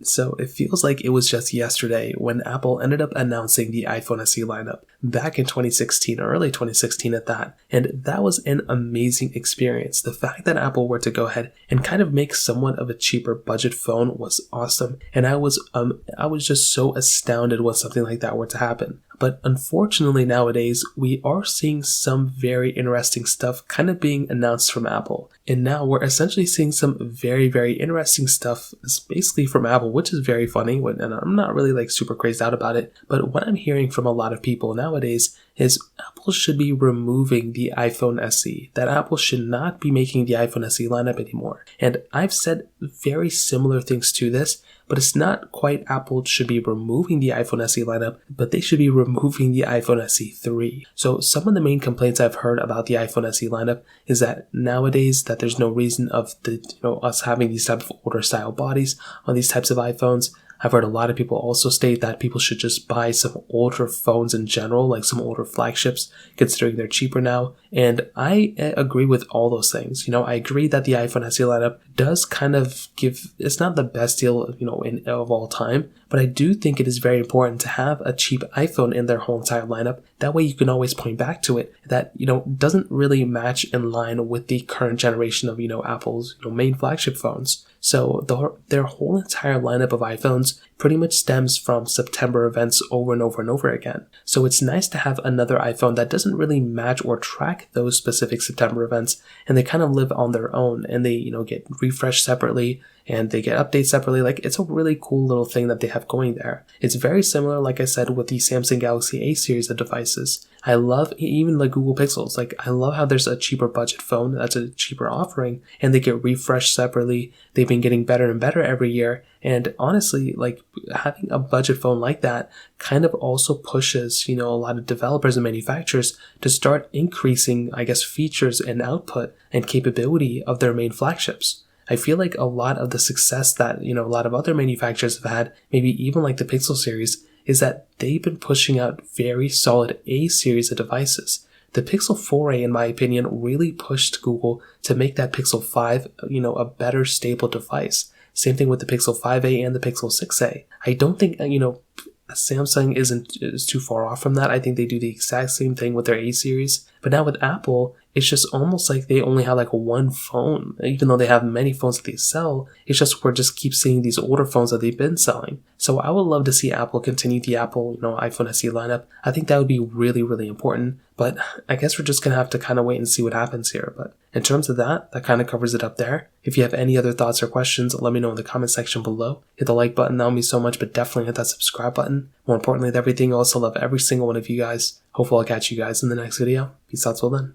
So it feels like it was just yesterday when Apple ended up announcing the iPhone SE lineup back in 2016, early 2016 at that. And that was an amazing experience. The fact that Apple were to go ahead and kind of make somewhat of a cheaper budget phone was awesome. And I was just so astounded when something like that were to happen. But unfortunately nowadays, we are seeing some very interesting stuff kind of being announced from Apple. And now we're essentially seeing some very, very interesting stuff basically from Apple, which is very funny. And I'm not really like super crazed out about it. But what I'm hearing from a lot of people nowadays is Apple should be removing the iPhone SE, that Apple should not be making the iPhone SE lineup anymore. And I've said very similar things to this, but it's not quite Apple should be removing the iPhone SE lineup, but they should be removing the iPhone SE 3. So some of the main complaints I've heard about the iPhone SE lineup is that nowadays that there's no reason of us having these type of older style bodies on these types of iPhones. I've heard a lot of people also state that people should just buy some older phones in general, like some older flagships, considering they're cheaper now. And I agree with all those things. I agree that the iPhone SE lineup does kind of it's not the best deal, of all time, but I do think it is very important to have a cheap iPhone in their whole entire lineup. That way you can always point back to it that, doesn't really match in line with the current generation of, Apple's, main flagship phones. So their whole entire lineup of iPhones pretty much stems from September events over and over and over again. So it's nice to have another iPhone that doesn't really match or track those specific September events, and they kind of live on their own, and they, get refreshed separately, and they get updates separately. Like, it's a really cool little thing that they have going there. It's very similar, like I said, with the Samsung Galaxy A series of devices. I love even the Google Pixels. Like, I love how there's a cheaper budget phone that's a cheaper offering, and they get refreshed separately. They've been getting better and better every year. And honestly, like, having a budget phone like that kind of also pushes, a lot of developers and manufacturers to start increasing, I guess, features and output and capability of their main flagships. I feel like a lot of the success that, a lot of other manufacturers have had, maybe even like the Pixel series, is that they've been pushing out very solid A series of devices. The Pixel 4a, in my opinion, really pushed Google to make that Pixel 5, a better stable device. Same thing with the Pixel 5a and the Pixel 6a. I don't think, Samsung is too far off from that. I think they do the exact same thing with their A series. But now with Apple, it's just almost like they only have like one phone. Even though they have many phones that they sell, it's just we're just keep seeing these older phones that they've been selling. So I would love to see Apple continue the Apple, iPhone SE lineup. I think that would be really, really important. But I guess we're just going to have to kind of wait and see what happens here. But in terms of that kind of covers it up there. If you have any other thoughts or questions, let me know in the comment section below. Hit the like button, that would mean so much, but definitely hit that subscribe button. More importantly than everything, I also love every single one of you guys. Hopefully I'll catch you guys in the next video. Peace out till then.